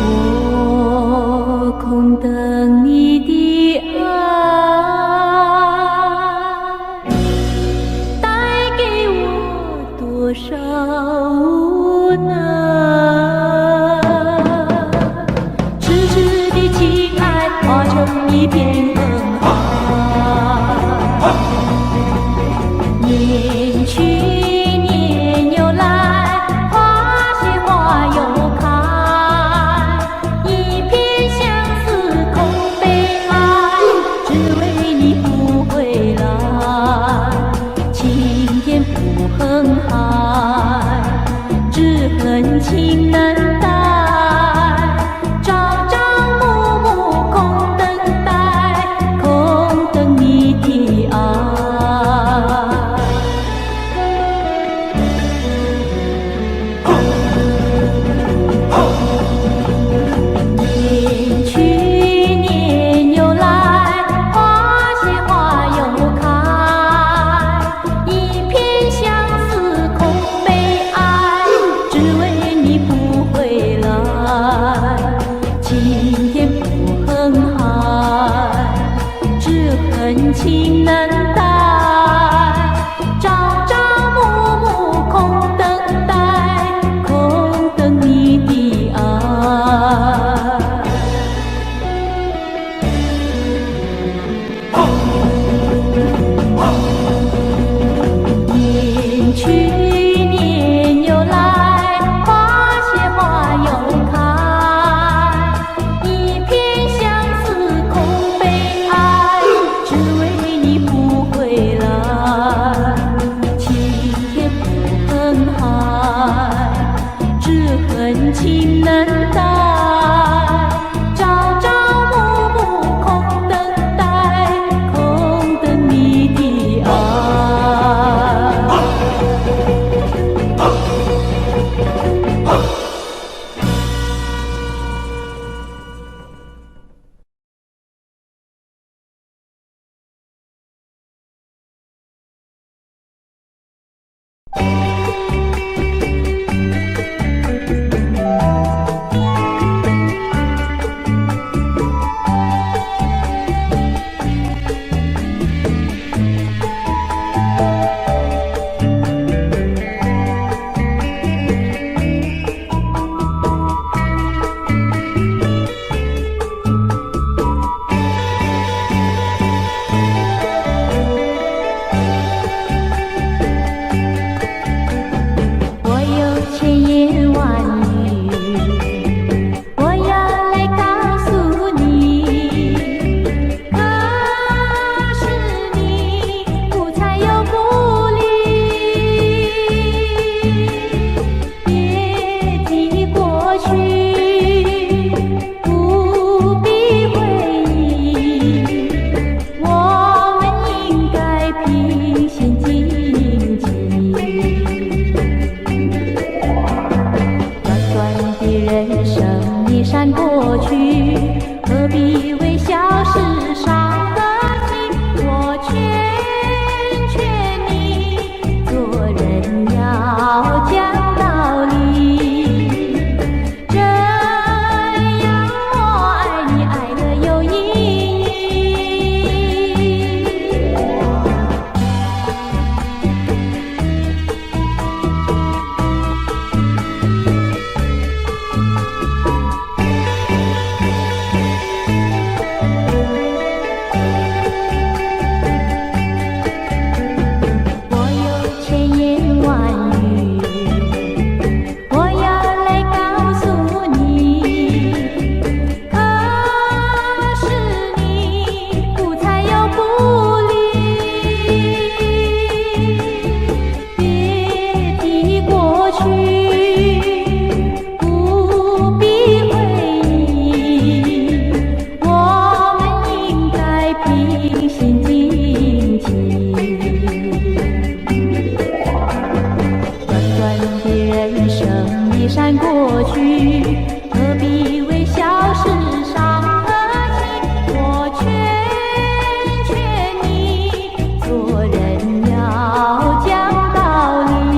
我空等你的爱，带给我多少无奈。痴痴的情爱化成一片恨海，年去年又来，花谢花又开，一片相思空悲哀，只为你不回来。青天不恨海，只恨情难待，朝朝暮暮空等待，空等你的爱。年去年又来，花谢花又开，一片相思空悲哀，只为你不回来。青天不恨海，只恨情难待，朝朝暮暮空等待，空等你的爱。年去年又来，花谢花又开，一片相思空悲哀，只为你不回来。青天不恨海，只恨情难待，朝朝暮暮空等待，空等你的爱。我有千言万语，我要来告诉你，可是你不睬又不理，别提过去，不必回忆，我们应该平心静气。短短的人生一闪过去，何必为小事伤了心？我劝劝你，做人要讲道理，这样我爱你爱得有意义。我有千言万语，我要来告诉你，可是你不睬又不理，别提过去，不必回忆，我们应该平心静气。短短的人生一闪过去，何必为小事伤了心？我劝劝你，做人要讲道理，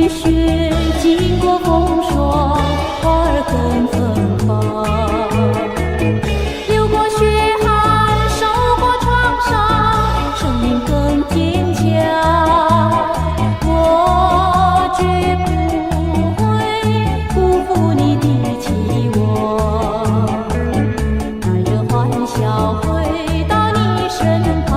雨雪，经过风霜，花儿更芬芳。流过血汗，受过创伤，生命更坚强。我绝不会辜负你的期望，带着欢笑回到你身旁。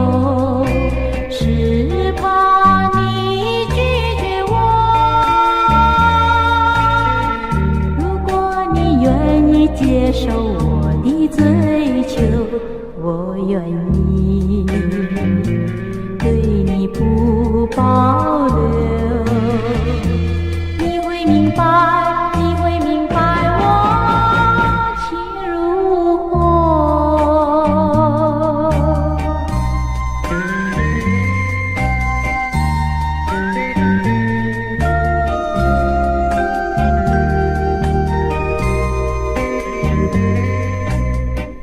口，是怕你拒绝我。如果你愿意接受我的追求，我愿意对你不保留。你会明白，你会明白我情如火。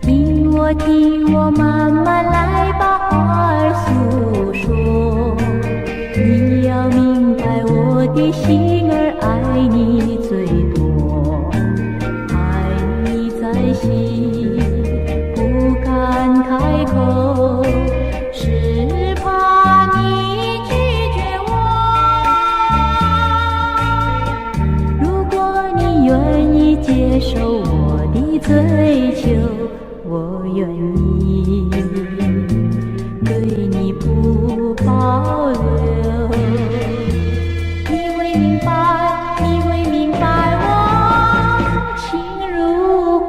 听我，听我，慢慢来把话儿诉说。你要明白我的心儿爱你最多，爱你在心不敢开口，是怕你拒绝我。如果你愿意接受我的追求，我愿意对你不保留。你会明白，你会明白我情如火。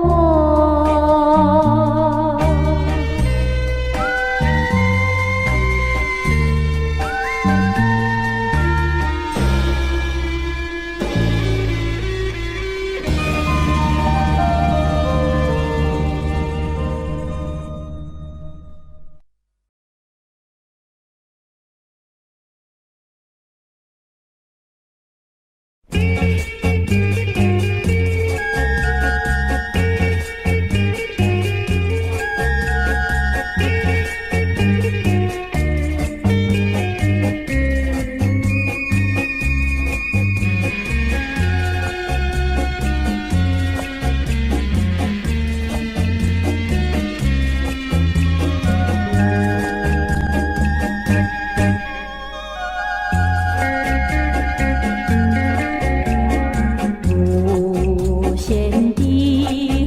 无限的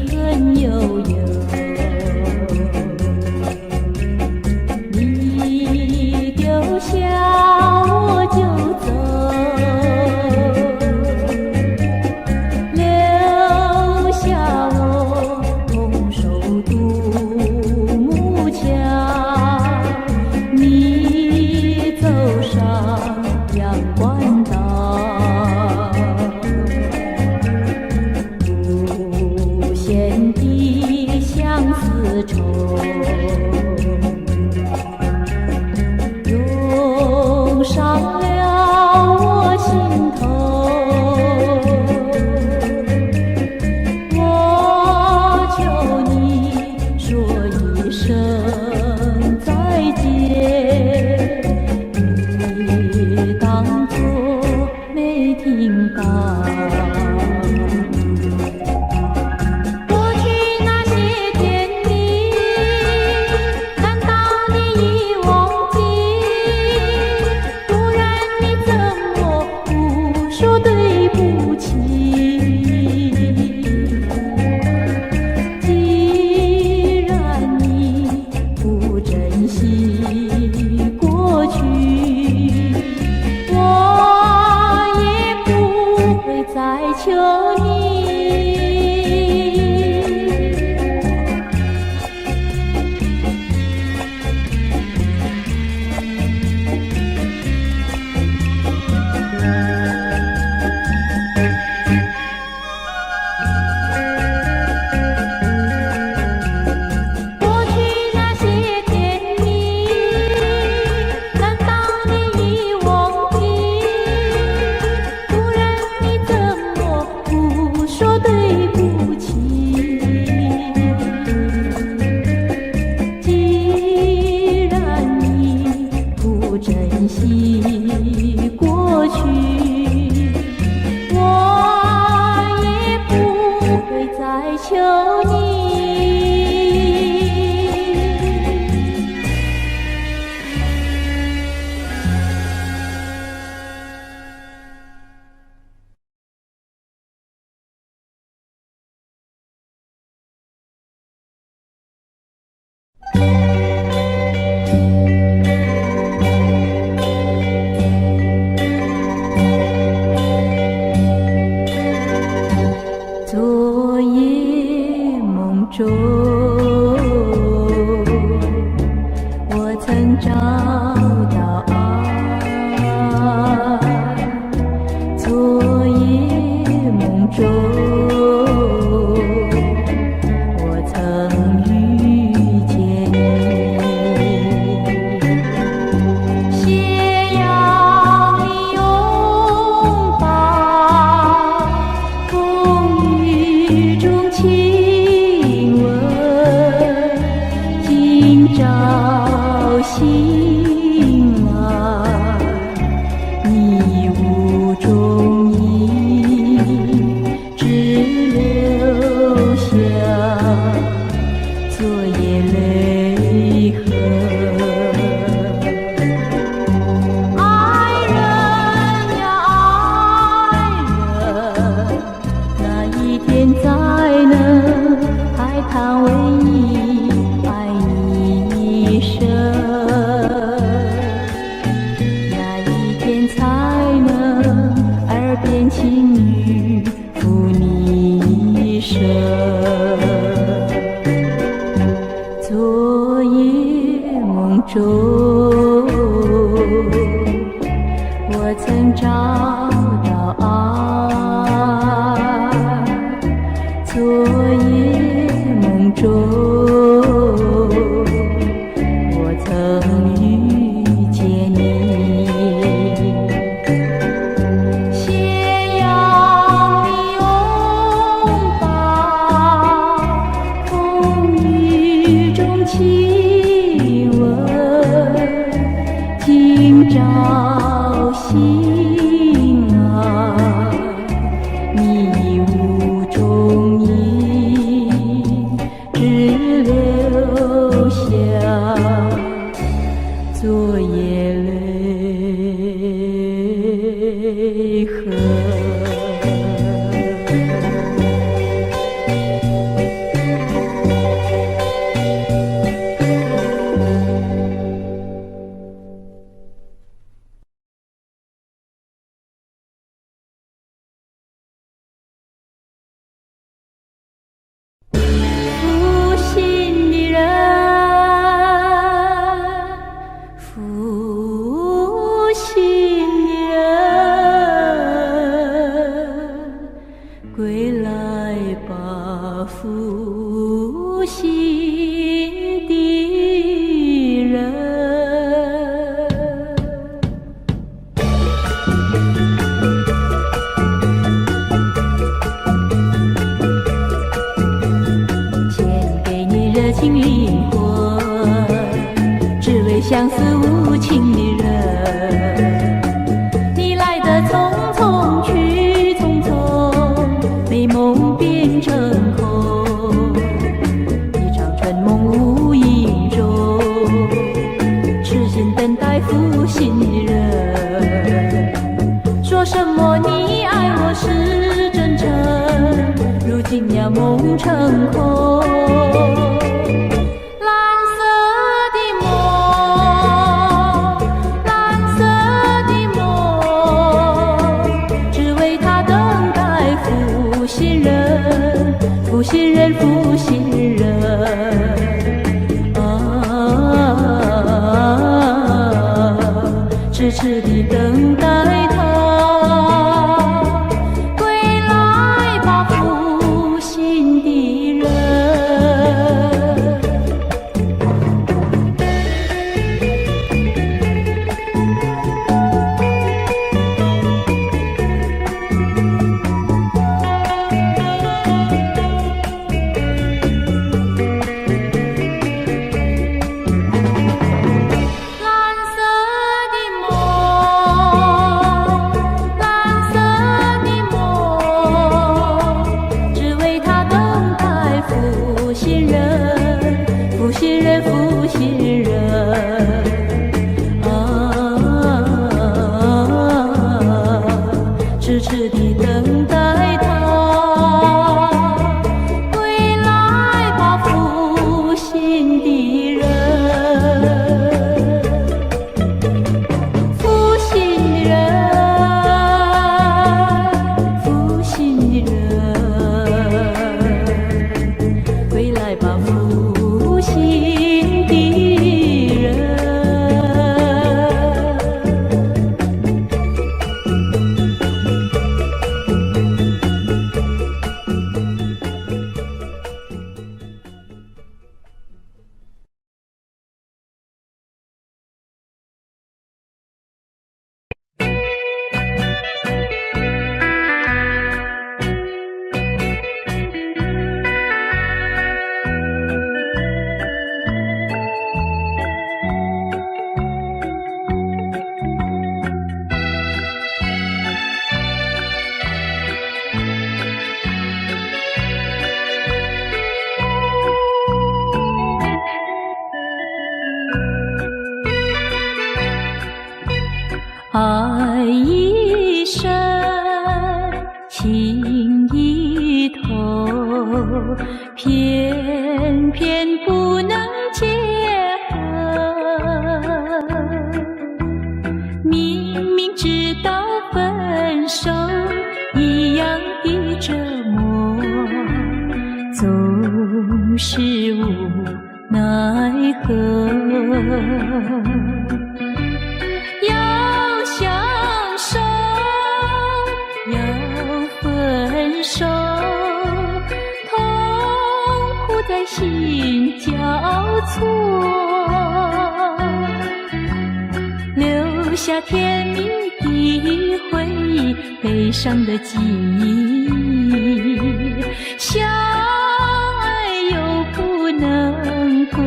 恨悠悠，你丢下我就走，留下我空手独木桥。你走上阳关道，无限的相思愁，永到爱。昨夜梦中，我曾遇见你。斜阳里拥抱，风雨中亲吻，今朝醒来，你无踪影，只留下昨夜泪痕。爱人呀爱人，哪一天才能还盼为你爱你一生？哪一天才能耳边轻语抚你一生？昨夜梦中，我曾找到爱。昨夜梦中，我曾遇见你。斜阳里拥抱，风雨中亲吻，今朝醒来，你无踪影，只留下昨夜泪痕。负心的人，负心的人，归来吧，负心的人。献给你热情灵魂，只为相思无情的人。你来的匆匆，去匆匆，美梦变成空。一场春梦无影踪，痴心等待负心的人。说什么你爱我是真诚，如今呀梦成空。蓝色的梦，蓝色的梦，只为他等待负心人，负心人，负心人。痴痴地等待他归来吧，负心的人。蓝色的梦，爱一生，情一头，偏偏不能结合。明明知道分手一样的折磨，总是无奈何。要相守，要分手，痛苦在心交错，留下甜蜜的回忆，悲伤的记忆，相爱又不能够。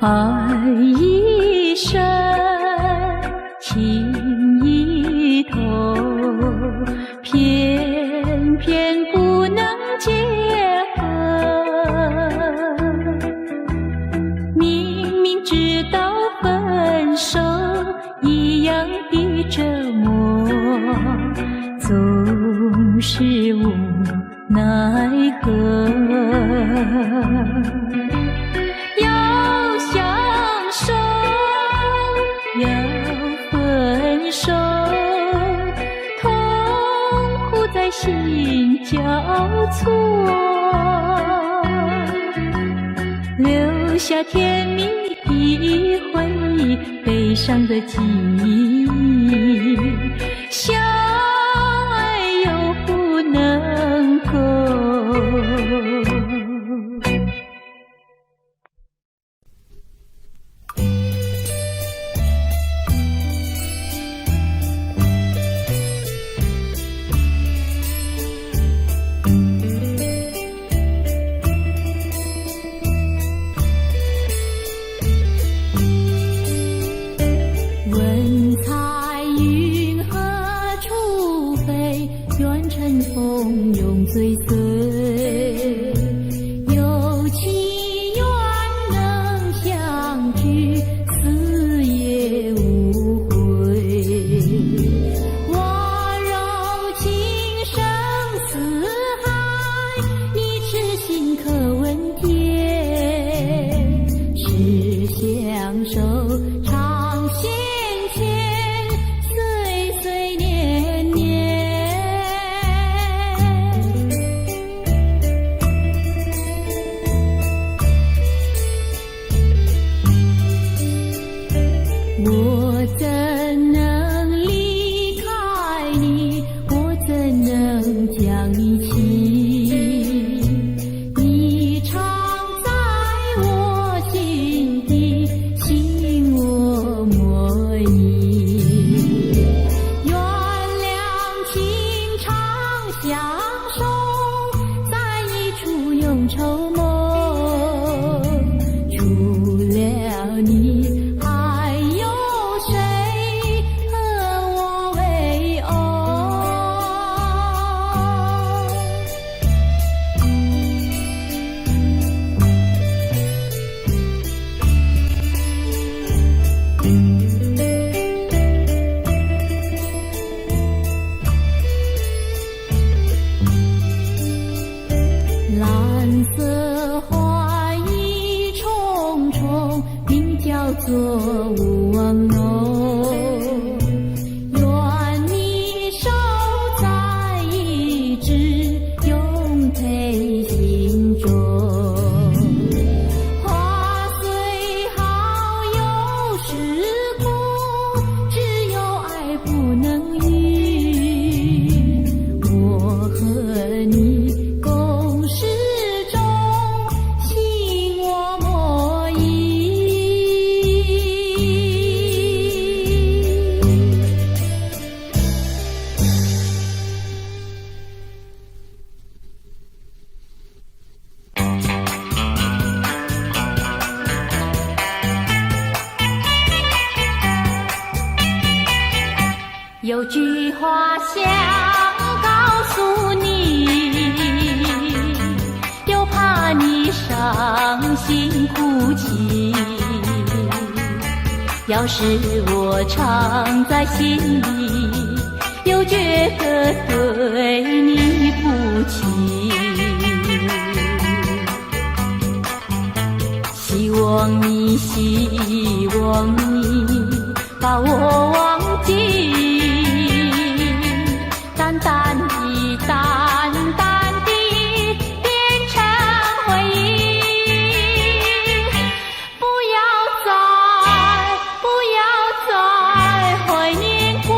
爱一生，情一头，偏偏不能结合。明明知道分手一样的折磨，总是无奈何。要相守，要分手，痛苦在心交错，留下甜蜜的回忆，悲伤的记忆，相爱又不能够。问彩云何处飞，愿乘风永追随。有情愿能相聚，死也无悔。我柔情深似海，你痴心可问天。是相守长线牵，岁岁年年。我怎能离开你？我怎能将你弃？你常在我心底，心我莫疑。原谅情长相守，在一处永愁梦。除了你，还有谁和我为偶？蓝色花意重重，名叫做勿忘浓。愿你守在一直，永陪心中。花虽好有时苦，只有爱不能语。我和你共事中，心我莫疑。有句话想告诉你，又怕你伤心哭泣。要是我藏在心里，又觉得对你不起。希望你把我忘记，淡淡的淡淡的变成回忆，不要再怀念过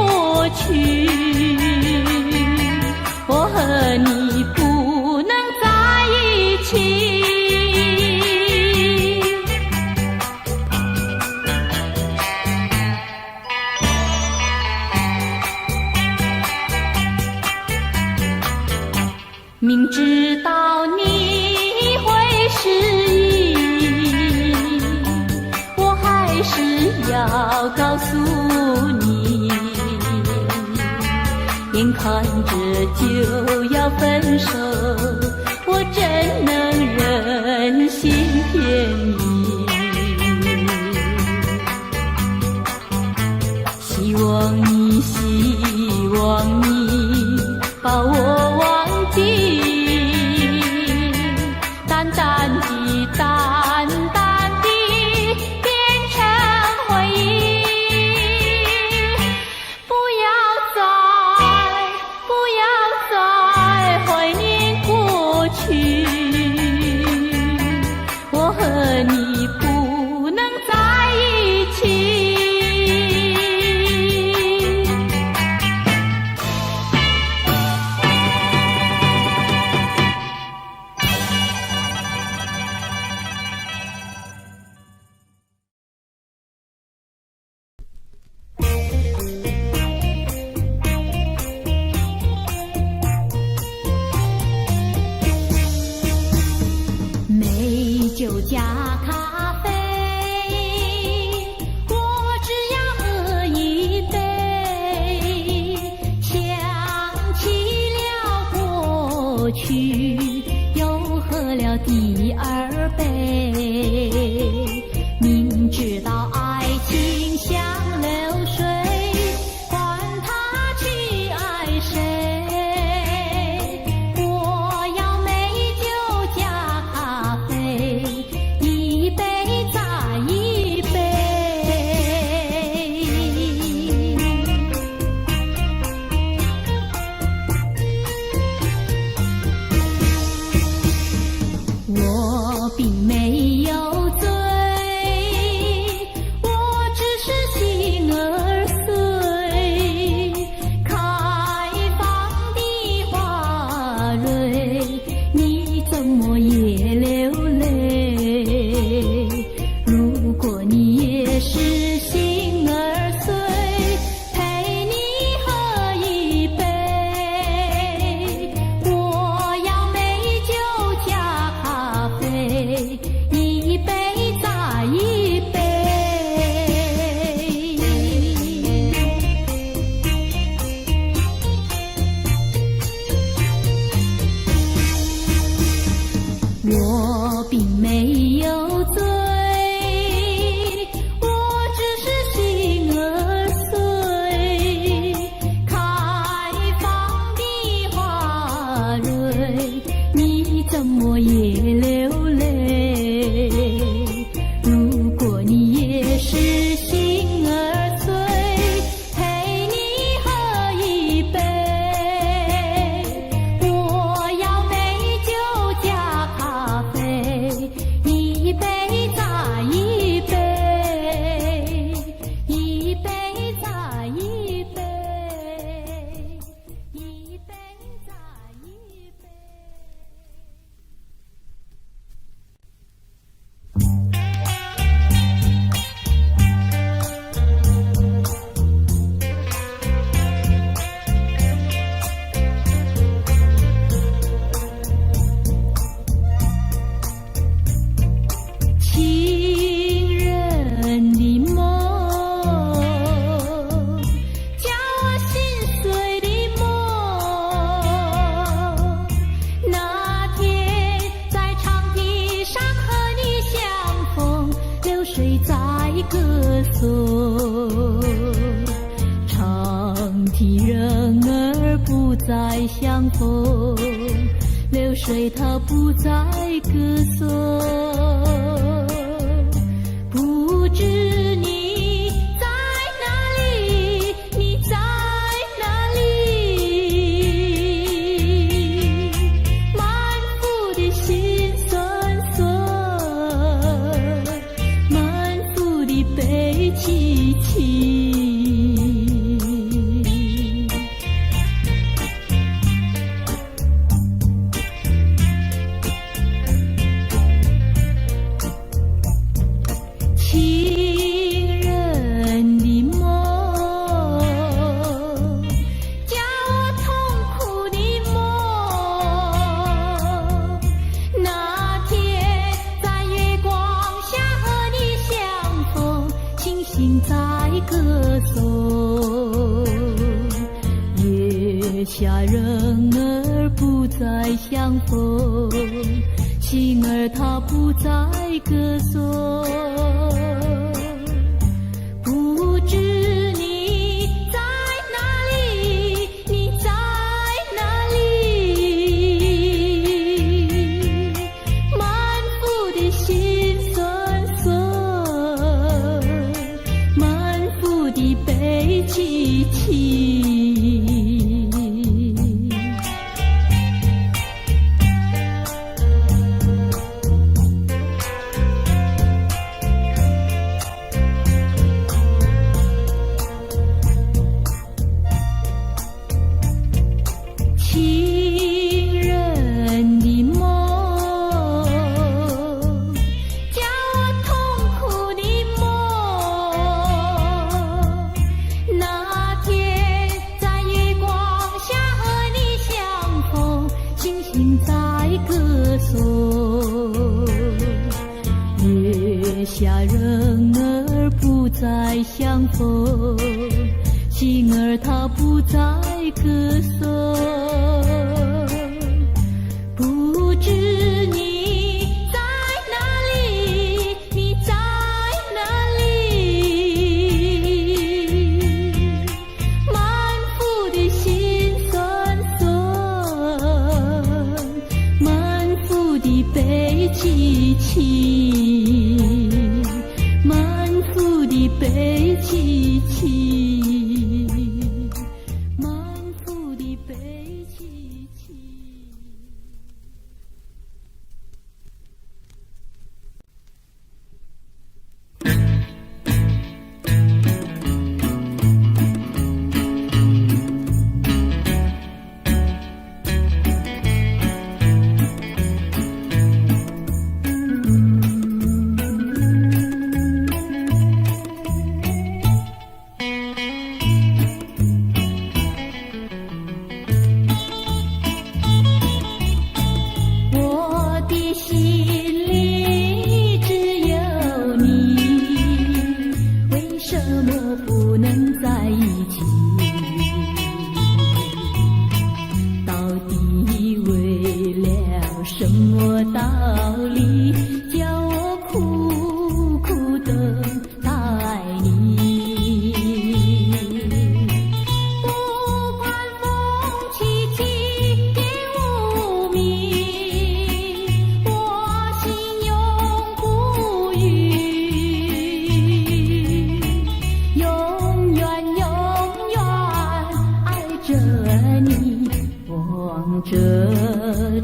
去，我和你不能在一起。明知道你会失忆，我还是要告诉你，眼看着就要分手，我怎能忍心骗你？希望你把我忘记，淡淡的淡淡的变成回忆，不要再怀念过去，我和你水在歌颂，长堤人儿不再相逢，流水它不再歌颂。不知你在哪里，你在哪里？满腹的心酸酸，满腹的悲戚戚。下人儿不再相逢，心儿它不再歌颂。不知你在哪里，你在哪里？满腹的心酸酸，满腹的悲戚戚。下人儿不再相逢，心儿它不再歌颂。不知你在哪里，你在哪里？满腹的心酸酸，满腹的悲戚戚。悲戚戚，满腹的悲戚戚。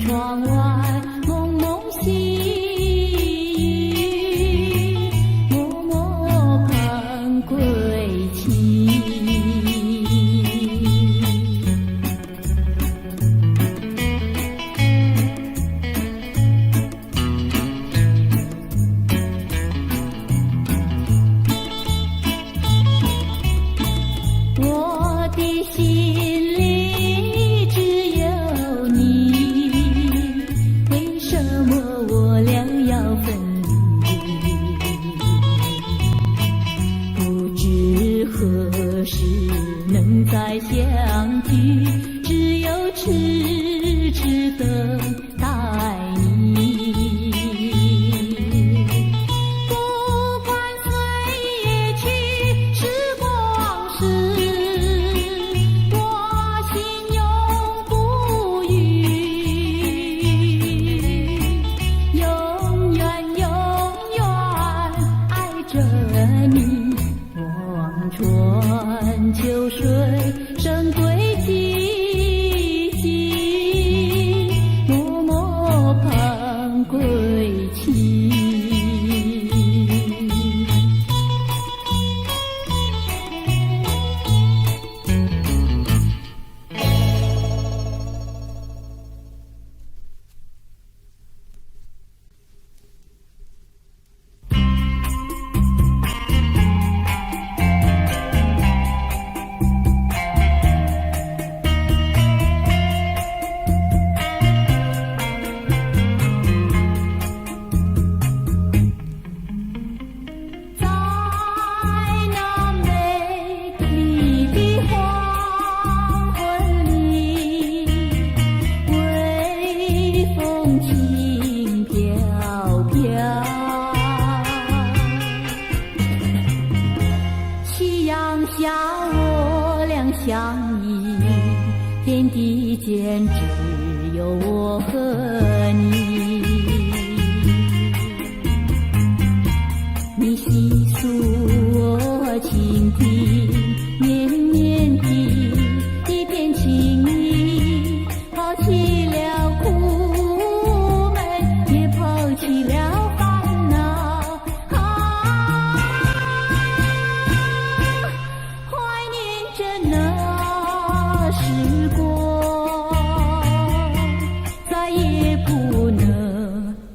窗外蒙蒙细雨，默默盼归期。我的心里只有你，为什么我俩要分离？不知何时能再相聚，只有痴痴等待你。不管你，望穿秋水深归寂静，默默盼归期。轻飘飘，夕阳下我俩相依，天地间只有我和你。你细诉我倾听，绵绵的一片情意，抛弃了苦闷，也抛弃了烦恼。怀念着那时光，再也不能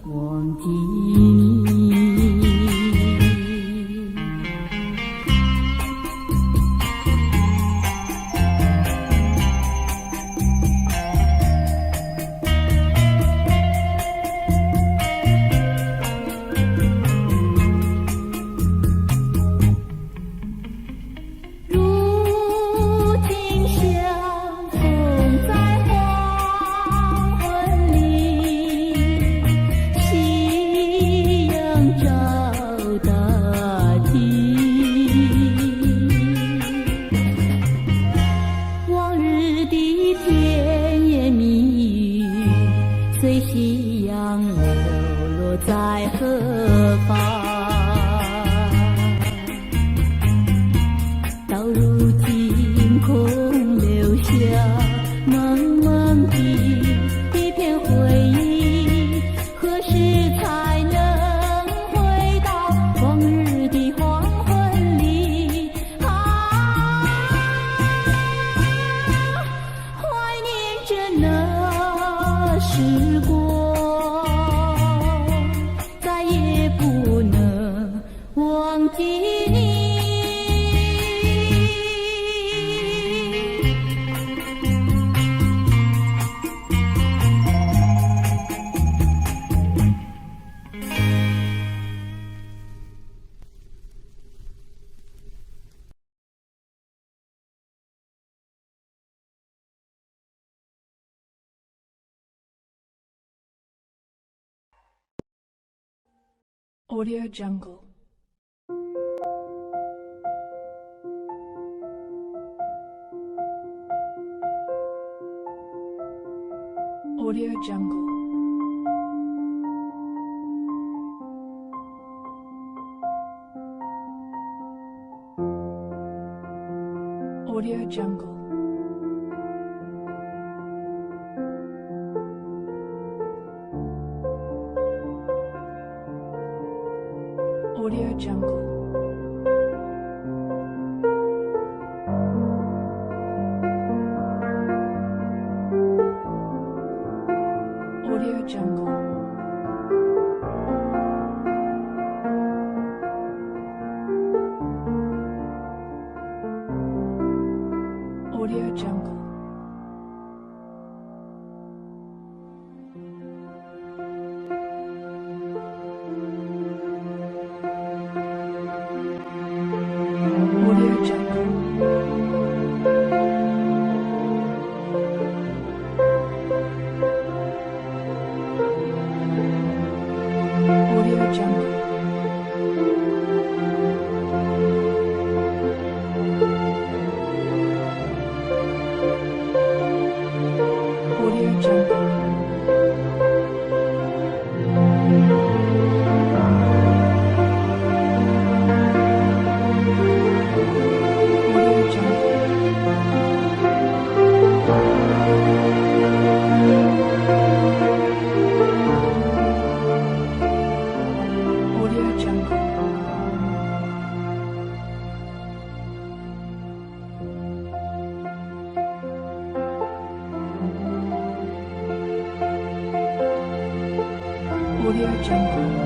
忘记你。随夕阳流落在何方？到如今空留下茫茫的一片回忆，何时才能回到往日的黄昏里？怀念着那时光，再也不能忘记你。Audio Jungle. Audio Jungle. Audio Jungle. Audio Jungle. Audio Jungle. Audio Jungle. Audio Jungle. Audio Jungle. Audio Jungle. Audio Jungle.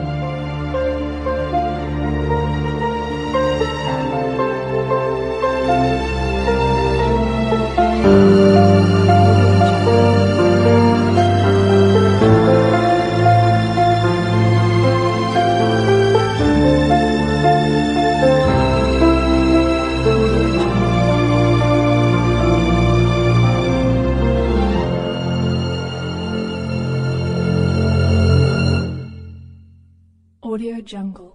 Audio Jungle.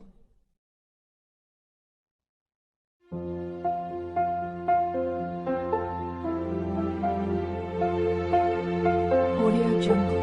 Audio Jungle.